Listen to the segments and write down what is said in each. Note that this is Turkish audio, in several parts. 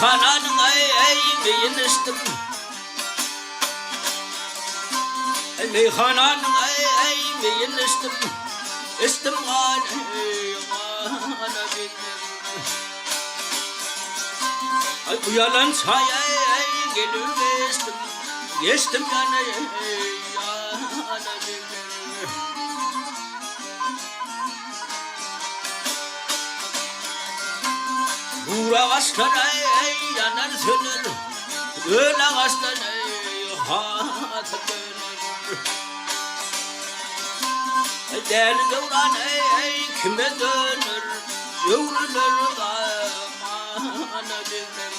Meyhananın beyin içtim. Meyhananın beyin içtim. İçtim gana bildim. Bu yalan çaya gelip geçtim. Geçtim yana bildim. Uğra ağaçlara yanar sönür. Öyle ağaçlara hatırlanır. Del devran kime dönür. Yoğrulur zamana bildim.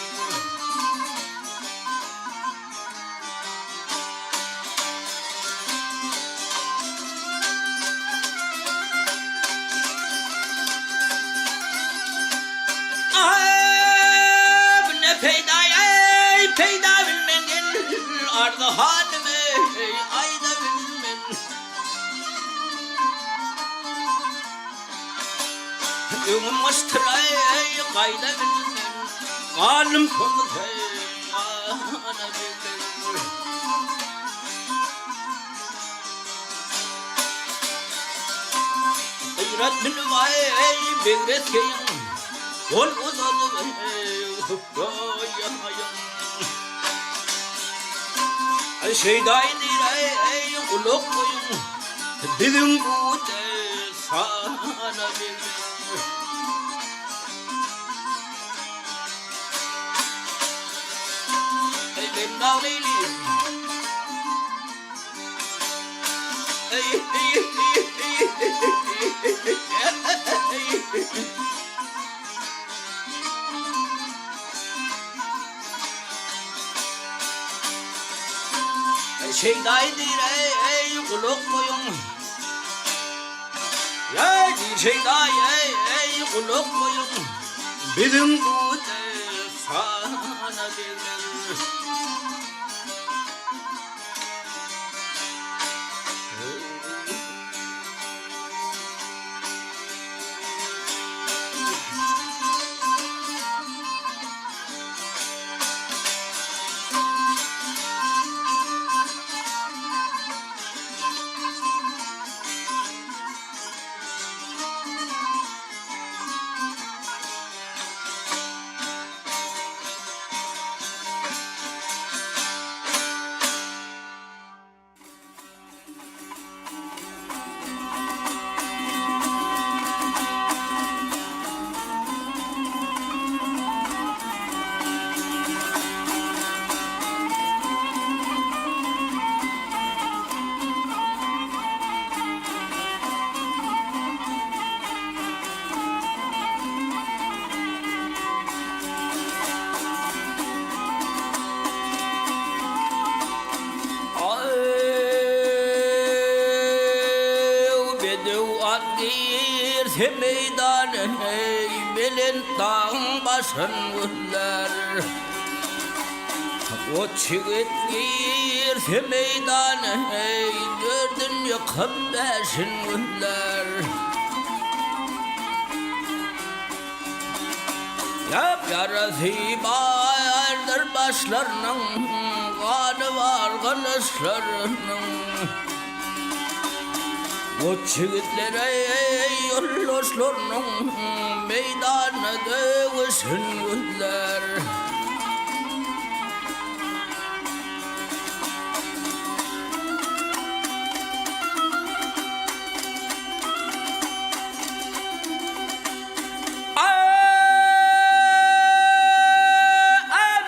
Peyda bilmenin ardı halime ayda bilmen. Ümüm mıstıray kayda bilmen. Kalım komut ana bilmen. Gayret bilmay begret keyin. Ol uzalı hukayayım. Şeydaydır kulak koyun. Dedim bu de sana bilmem. Ben nağlıyım. Şeydaydır kulak koyun. Şeyday kulak koyun. Benim bu de sana bilmem. Meydan belin dağın başın güller. O çiğit girse meydan gördün yıkıp beşin güller. Yap yarası bayardır başlarının, kanı var kılıçlarının. O çiğitlere yollaşlarının meydana dövüşün güller.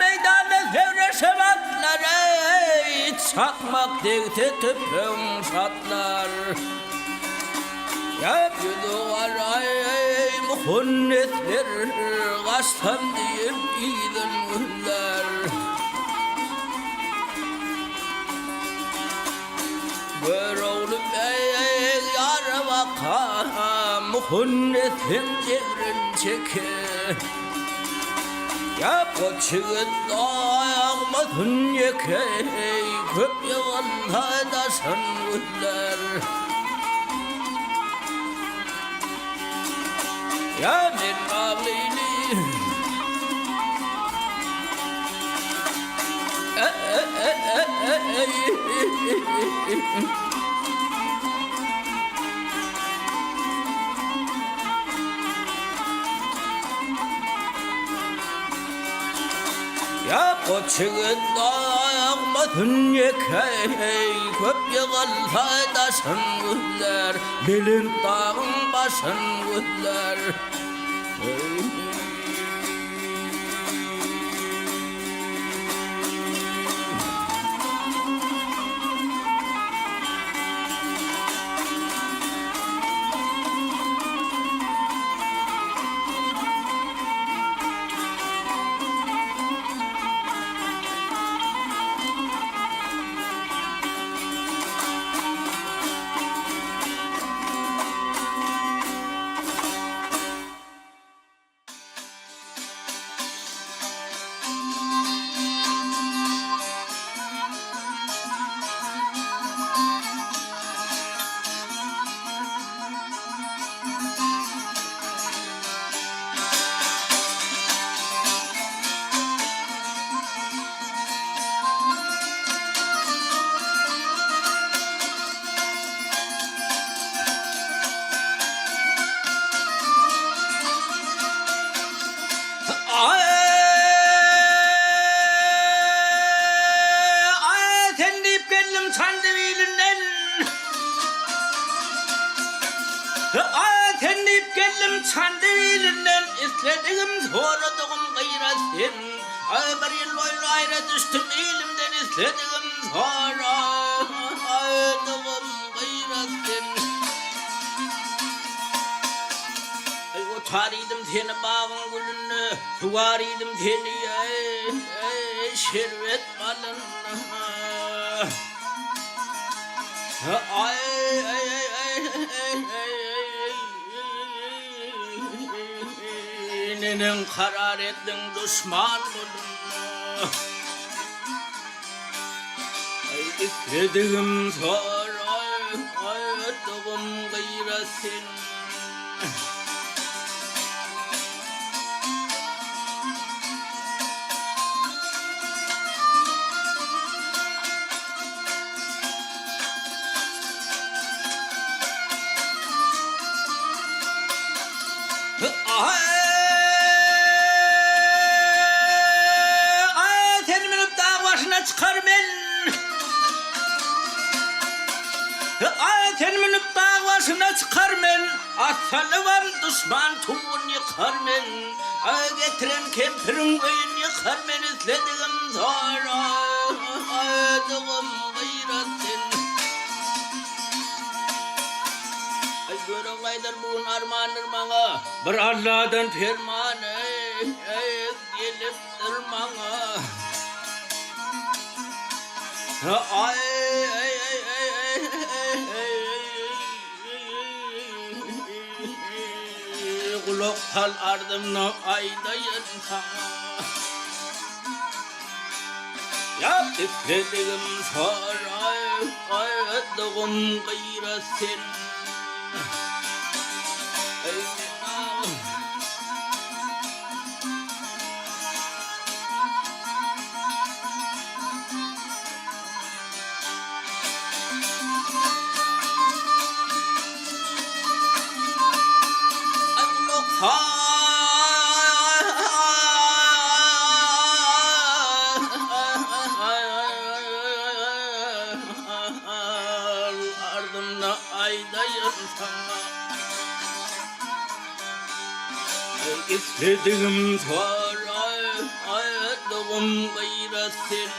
Meydana devreşem atları, çakmak dikti tüpüm şatlar. Yap yuduvar muhunnetler, kaçtan diyip idin güller. Gör oğlum yara baka, muhunnetin devrin çeker. Yap o çığıt dağmadın yekey, köp yağınlarda sen güller. Ya ben ağlıyım, 야 꽃치은 닭마든 예케이 겁여간 사다 산군날 밀린 땅 바산군날 Çandırılan islediğim soradığım gayretin Bari loylayla düştüm elimden islediğim soradığım gayretin Otarıydım seni bağın gülünü Suvarıydım seni şerbet balınına Nenin karar ettin düşman bulunma İstediğim saray Ayattığım gayretin Çıkar ben Sen minip dağ başına çıkar men Asalıvam düşman tuğun yıkar men Getiren kempirin köyün yıkar men İzlediğim sonra Aydığım gayretin Görün aydır bugün armanır bana Bir Allah'dan fermanı Geliptir bana Ay Kulak hal ardımla aydayın sana Yap istediğim saray Aydığım gayretin Ardımda aydayın sana İstediğim saray Aydığım gayretin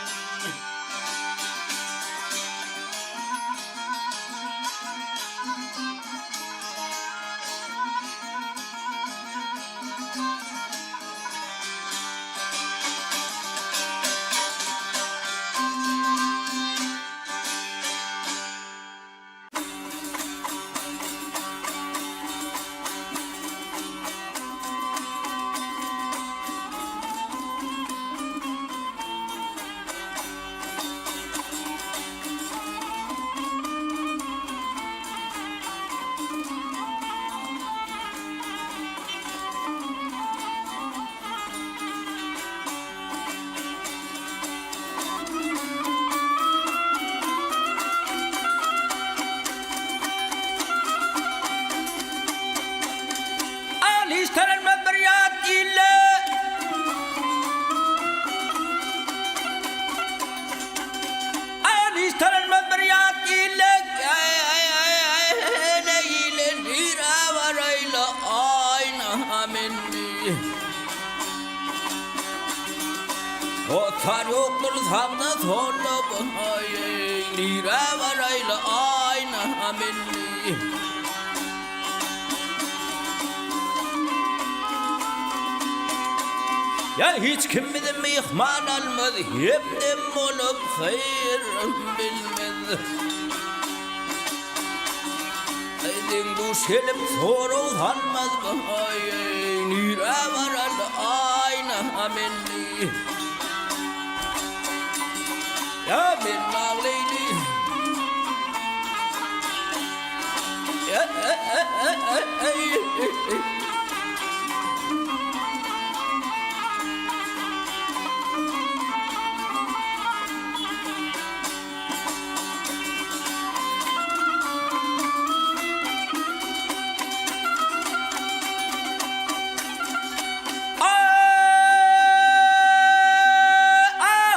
Sar yoktur sağda solda bahayey Lira varayla ayna amenni Ya hiç kim bizim ihmal almadı Hepten olup hayır bilmedi Aydın düşelim soru utanmaz bahayey Lira varayla ayna amenni Ya ben ağlaydı Ya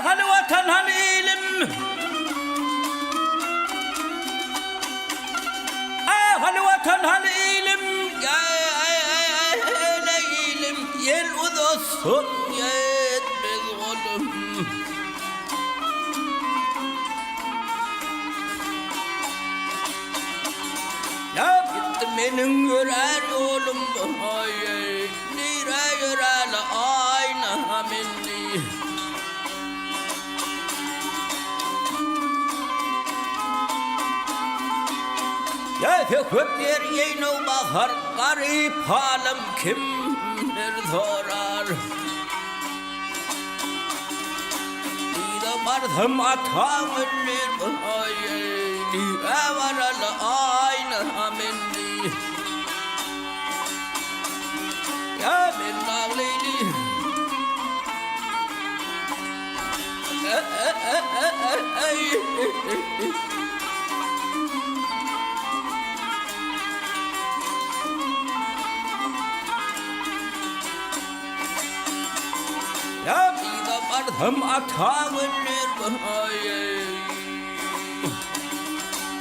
hani vatan hani ilim hani vatan hani ilim ya ilim yel udolsun yetmez oğlum ya bitti benim görer yolum hayır nire görer ayna minni Ya fekutler yeyno bahar garip halim kimdir sorar İda bardım atam ölür bahayeli Evaral ayna minni Ya ben ağlayli Ya bir de bardım ata ölür bahayey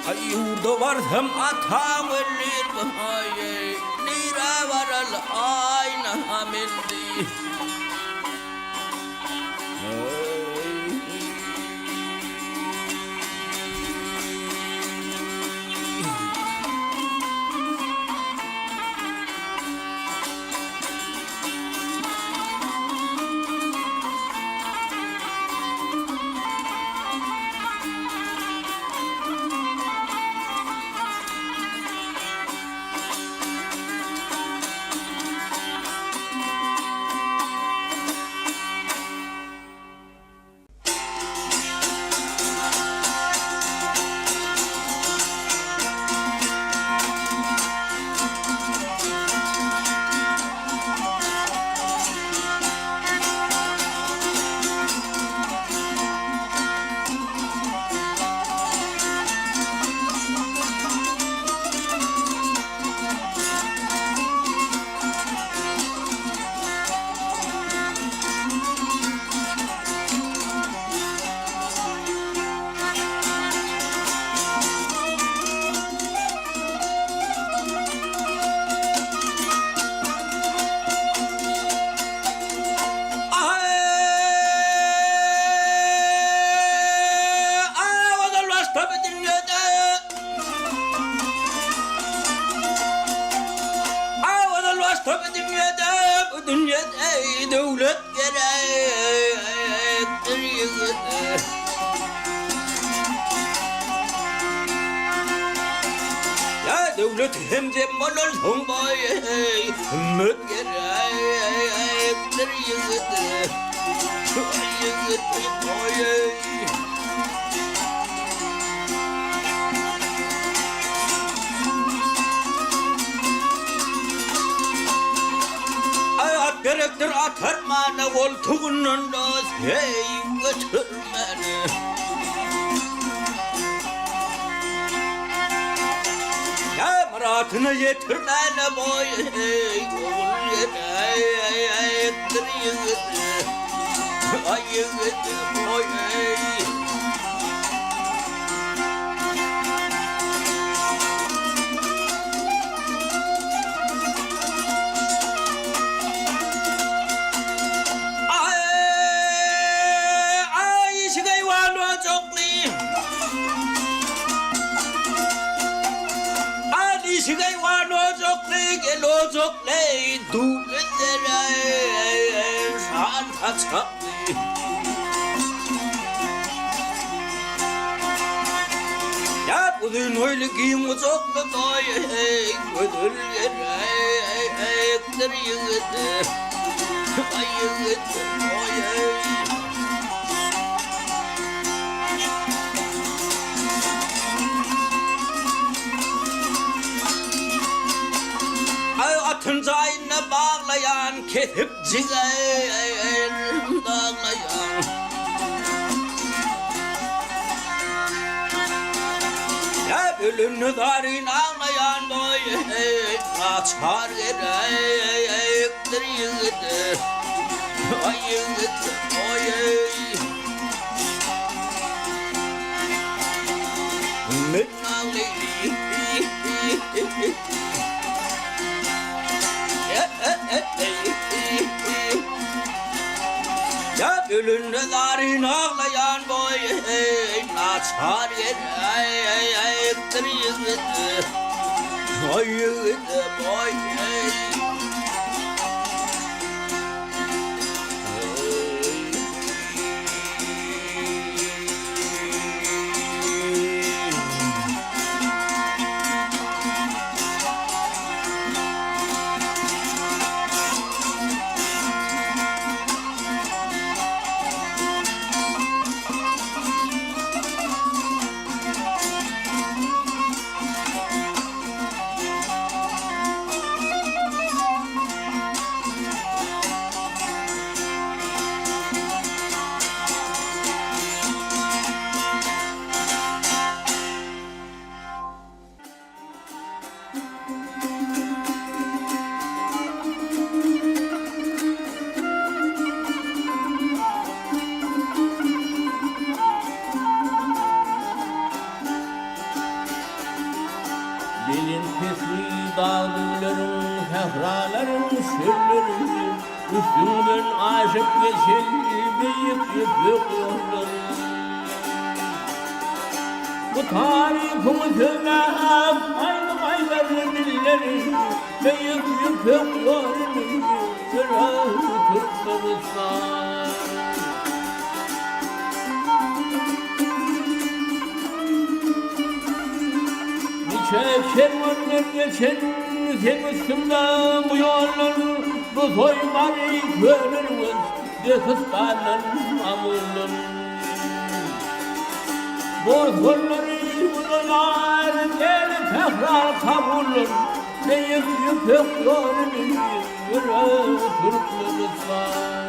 Ayurda vardım ata ölür bahayey Nira varal ayna minni Tabi dünyada bu dünyada devlet gerektir yığıdır Ya devlet hem cemal olsun boyu ümmet gerektir yığıdır Yığıdır boyu Gerektir atar bana koltuğunun dost hey götür beni Ya muratını yetir bana boy hey oğul yetir yığıdır Ay yığıdır boy hey 시간이 와 노족내게 노족내 두레데라에 산타 참니 야 부들 놀리기 무족내 너의 부들게라에 그들이거든 아이거든 너의 같은 자 있나 박라얀 개흡지가 박라얀 야 별은 다리 나라얀 너의 나 차르게라 들이거든 아이거든 너의 맨날이 야 별은 다리 나라얀 boy 나 차례 들이거든 어이거든 boy dağların, sehraların sırları üstünden aşıp geçen büyük büyük yolları bu tarifini söyler aynı ayların dilleri büyük büyük yolları sıra Türkmenistan Kervanlar geçen temizsimden bu yollar bu soymarı görürüz de kıskanın amulun bu soyları bular gel tekrar kabulun büyük yüpek yolunu yürü Türkmenistan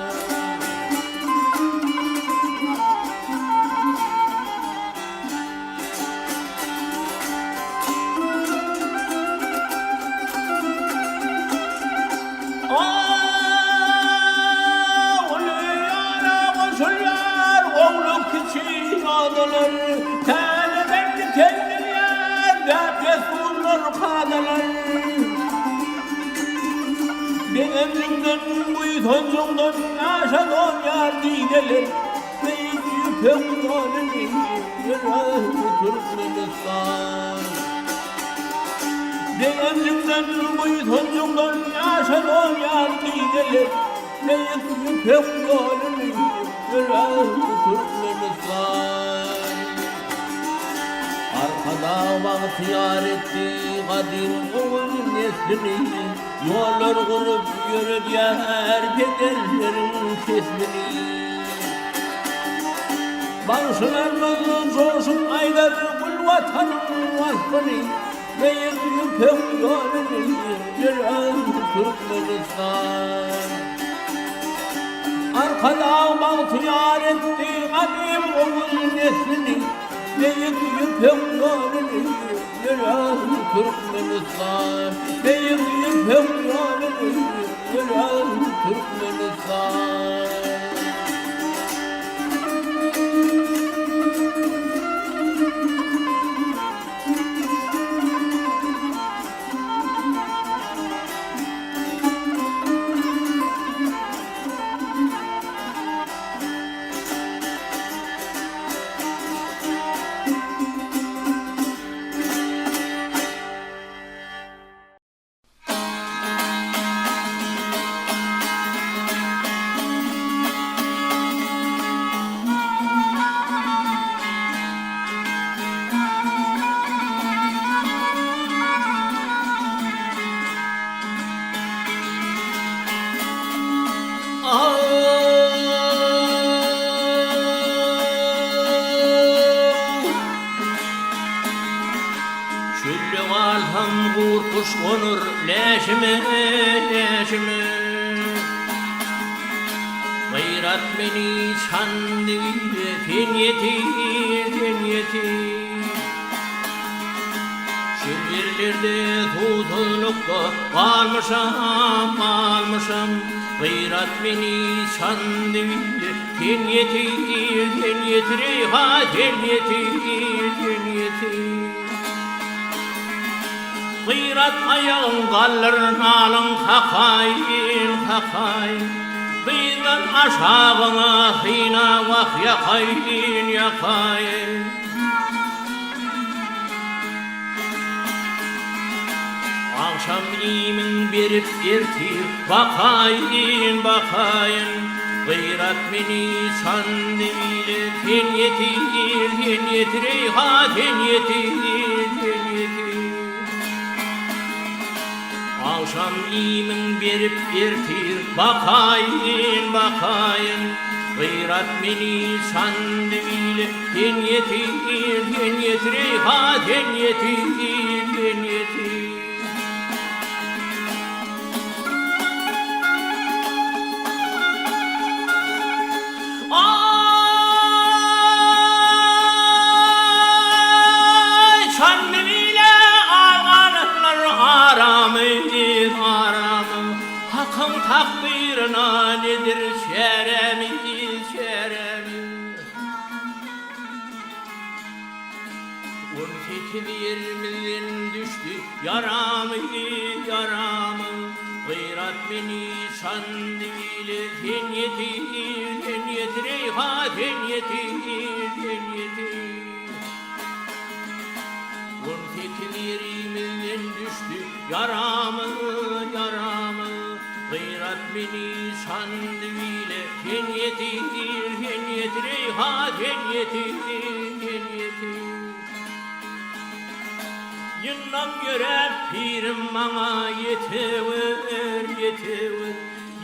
Talebendi kendiler Resuller kadalar Ben emrimden bu itoncumdan Aşa doyar dineler Büyük yüpek yolunu Yürü Türkmenistan Ben emrimden bu itoncumdan Aşa doyar dineler Büyük yüpek yolunu Yürü Türkmenistan Arkada bahtiyar etti kadim oğul neslini Yollar kurup yürüp yer bedellerin kesmini Başlarımızın coşup aydar kul vatanın vasfını Büyük yüpek yolunu yürü Türkmenistan Arkada bahtiyar etti kadim oğul neslini Büyük yüpek yolunu yürü Türkmenistan Büyük yüpek yolunu yürü Türkmenistan alham kurkuş konur leşime leşime. Gayrat beni sandı fenyeti fenyeti. Şehirlerde tutulukta kalmışam kalmışam. Gayrat beni sandı fenyeti fenyeti reyha fenyeti fenyeti. Gayrat ayağın kalır nalın hakayın hakayın. Gayrat aşağına hina vah yakayın yakayın. Akşam imin berip ertir bakayın bakayın. Gayrat beni sandı bile fenyeti reyha fenyeti fenyeti. Akşam imin berip ertir bakayın bakayın. Gayrat beni sandı bile fenyeti reyha fenyeti fenyeti. Ay sandı bile ağlanırlar aramı aramı. Hakkın takdirine nedir şeremiz şeremiz. 18-20'den düştü yaramı yaramı. Gayrat beni sandı bile fenyeti reyha fenyeti fenyeti. 18-20'den düştü yaramı yaramı. Gayrat beni sandı bile fenyeti reyha fenyeti fenyeti. Yınnam göre pirim bana yetever yetever.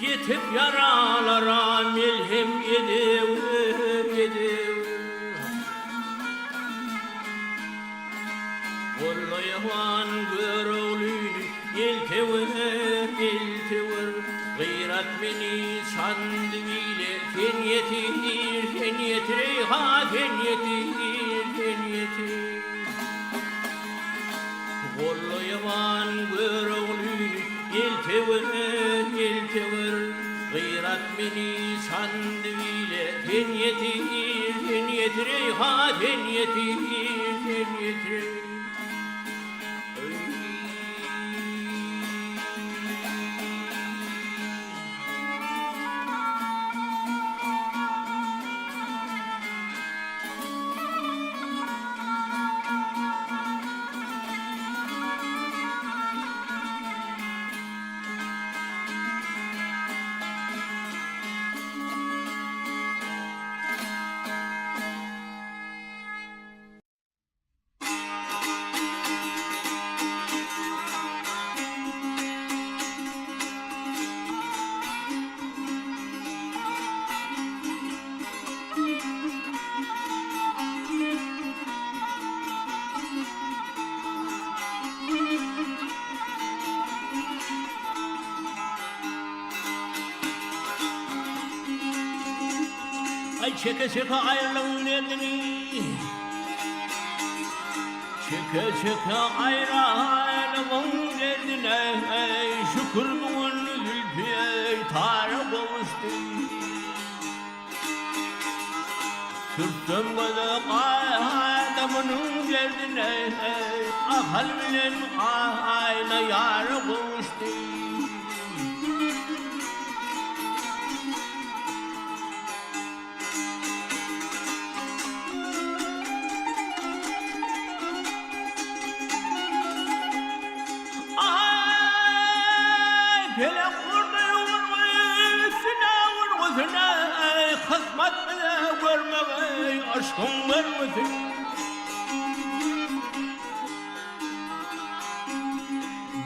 Yetip yaralara melhem yedever yedever. Vallayavan görülüydü yeltever yeltever. Gayrat beni sandı bile fenyeti reyha fenyeti fenyeti. Vallayavan görülüydü yeltever yeltever. Gayrat beni sandı bile fenyeti reyha fenyeti fenyeti. Ay çeke çeke ayrılın derdini. Çeke çeke ayrılın derdine. Şükür bugün Zülfiye tara kavuştu. Sürttüm gözü adamının derdine. Akal bilen ayna yar kavuştu. Felek vurdu vurmasına vurmasına. Kısmet bile görmeye aşkın vermesin.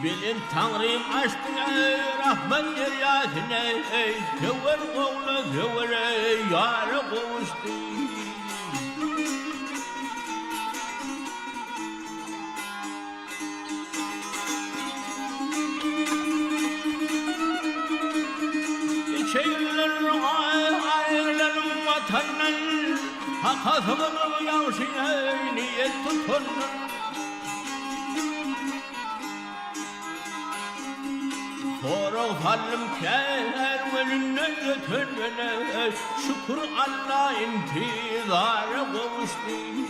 Bilin Tanrım aşkına rahmet deryasına. Sever oğlu severe yarı kavuştu. vatanın hakasını yavşine niyet tutunun. Sonra halim kervanına götürene şükür Allah intizara kavuştu.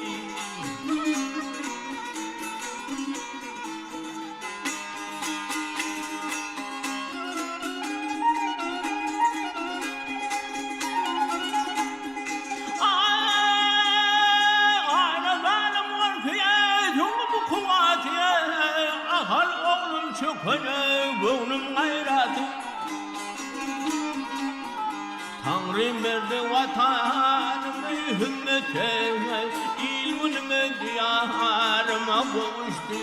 Çökene gönlüm gayratı Tanrım verdi vatanımı hümmete İlmime diyarıma kavuştu.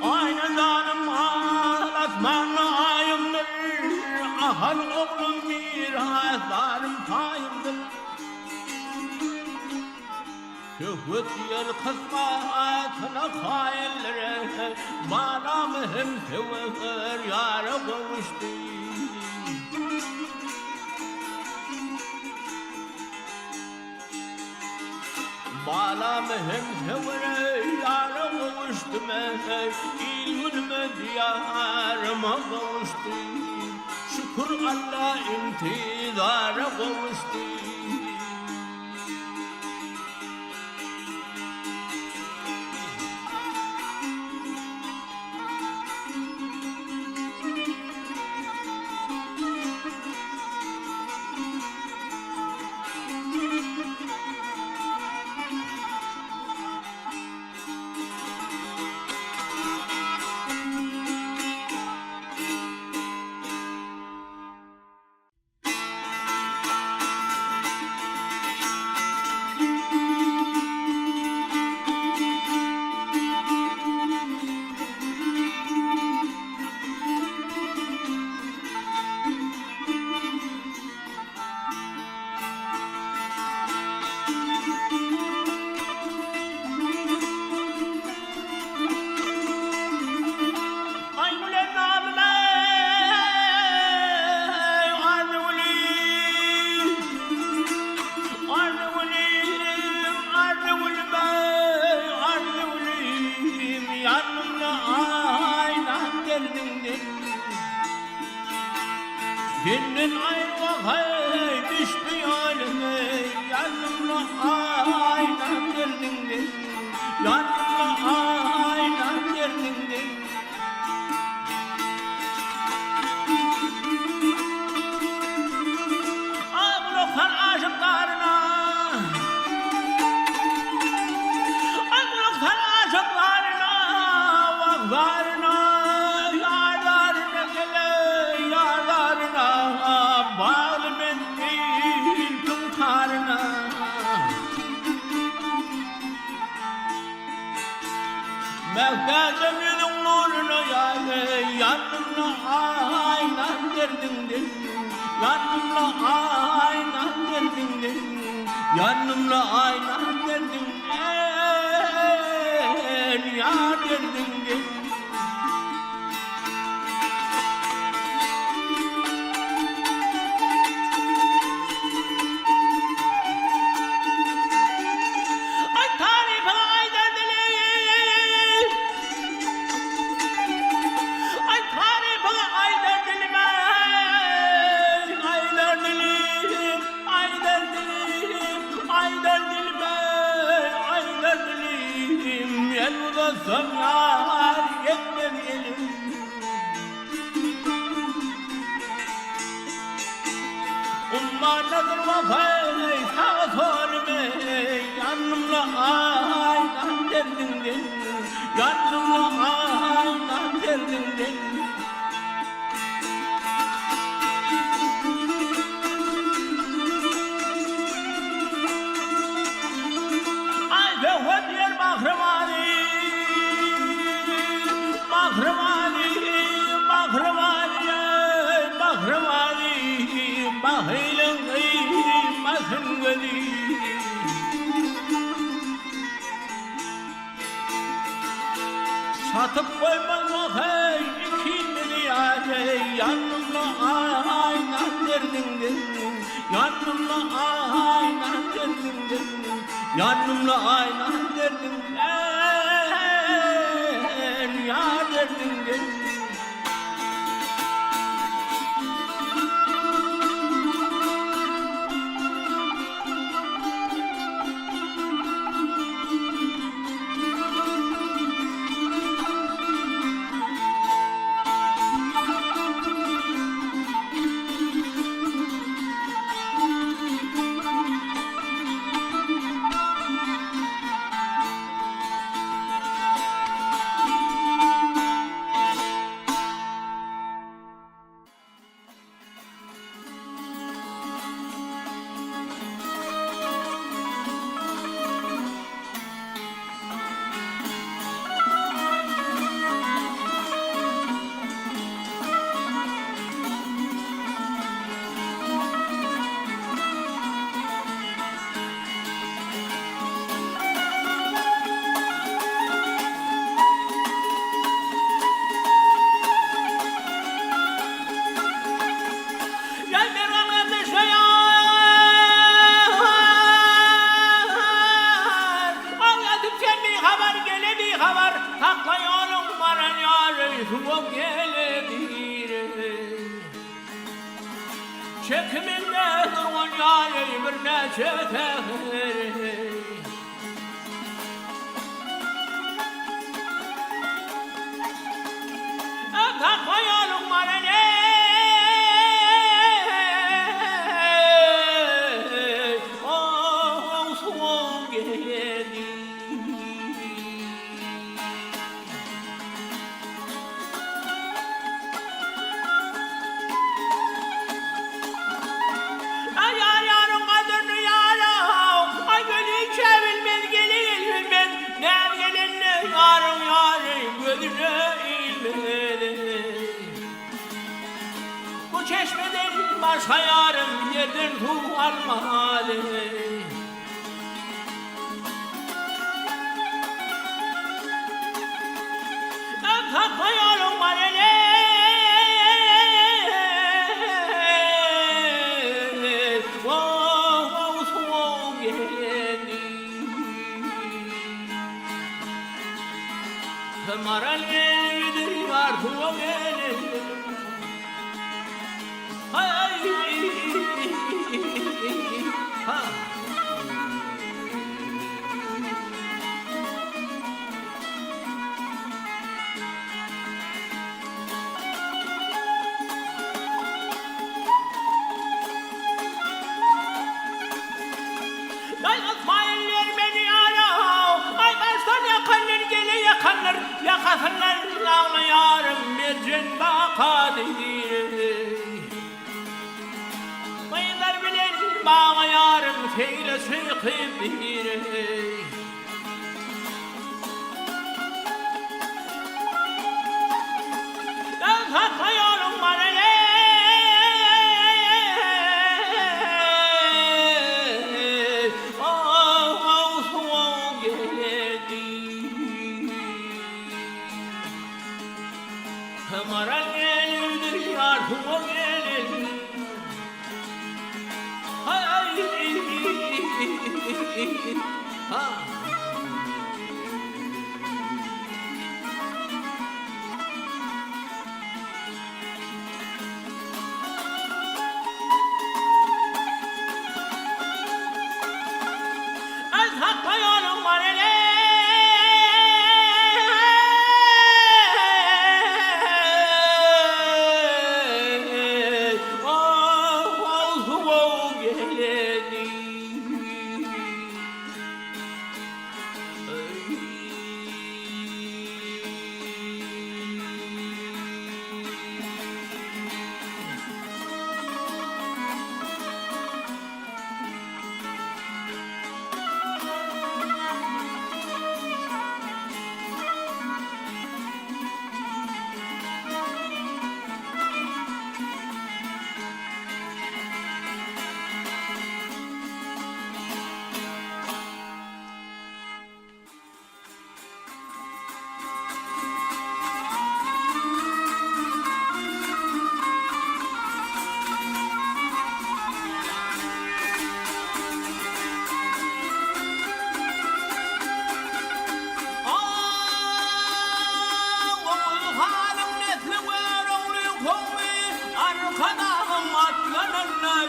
Aynı zanım ağlatmanı ayımdır Ahal oğlum miraslarım payımdır. Şöhret yer kısmatına hayallere bana mühim sever yara kavuştu. Bana mühim sever yara kavuştu. İlmime diyarıma kavuştu. Şükür Allah intizara kavuştu. Benden ayrılmak düştü halime Yanımla aynen derdindin Yanımla aynen derdindin Bıraksan aşıklarına Bıraksan aşıklarına Vaklarına Mevkâzeminin nuruna yanımla aynen derdindin Yanımla aynen derdindin Yanımla aynen derdindin Ya derdindin Uzasam yar yetmez elim Ummandadır vafay sağ sorme Yanımla aynen derdindin Yanımla aynen derdindin Ay zevhet yer mahremani Mahremani, mahremani, mahremani, mahilin mahingani. atıp koymaz hey ikindini yâre yanımda aynen derdin yanımda aynen derdin yanımda aynen derdin ya derdin Çekiminde durgun yâri bir neçe tehiri Takma yolun var soğuk geldi Bu çeşmeden başka yarım yerden su almadı Takma yolun var soğuk geldi Maral geldi var soğuk geldi Ha. Ay atmayınlar beni ara Ay baştan yakanlar gele yakanlar Yakasınlar ağlayarım bir cennet kadir Bayınlar bilir bağlayarım Feyle sıkıp bir Ben takmıyorum bana Maral gelir yar soğuk gelir Ha Az hakka yolun var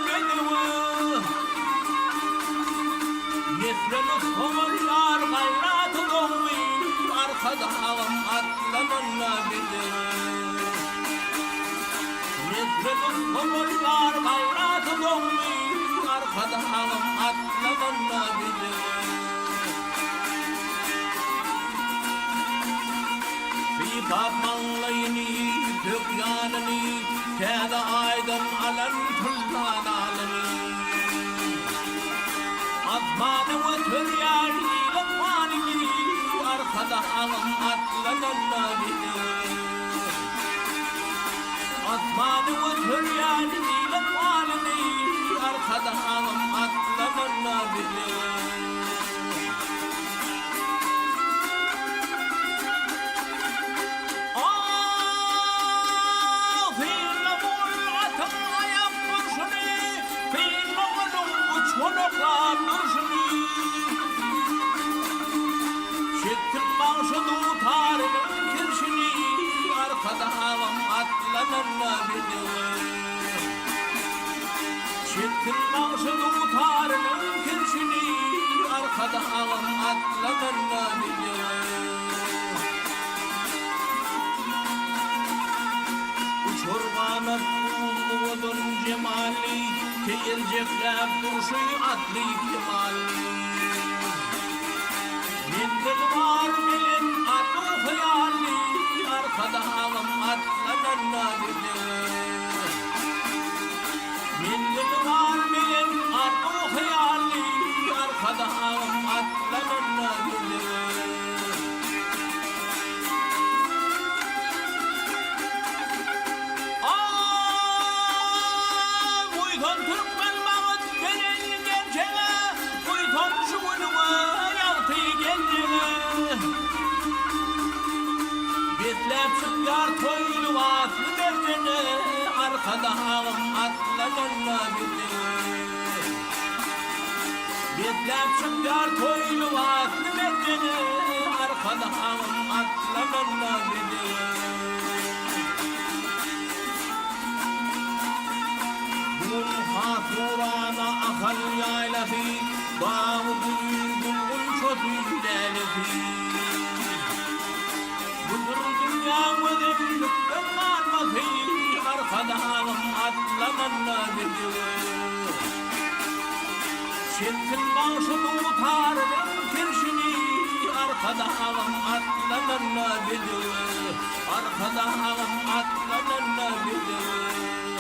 bedava Nefreni soğurlar gayratı doğuy Arkada ağam atlananla bedava Nefreni soğurlar gayratı doğuy Arkada ağam atlananla bedava Babmanlayını, tükyanını, kâda aydın alan tüldan alını. Atmanı ve türyâni, lakmanını, arkada ağım atlananla bilir. Atmanı ve türyâni, lakmanını, arkada ağım atlananla bilir. Şekil bağışı tutarının kirşini Arkada ağam atlananla bilir Şekil bağışı tutarının kirşini Arkada ağam atlananla bilir Uçurmanat umudun cemali Keyircekler duruşuy atlı kemali Mendil var bilin atı hayali Arkada ağam atlananla bilir Mendil var bilin atı hayali Arkada ağam atlananla bilir Uydan Türkmen Mahmut gelin gerçeğe Uydan şuunuma yaktı geldiğine Betlepsin yar toylu vatlı bercene Arkada ağam atlananla bilir Betlepsin yar toylu vatlı bercene Arkada ağam atlananla bilir Haturana akal yaylası Dağı bülbül unçotu lelesi Budur dünya müdürlükten varması Arkada ağam atlananla bilir Şekil bağışı tutarının kirşini Arkada ağam atlananla bilir Arkada ağam atlananla bilir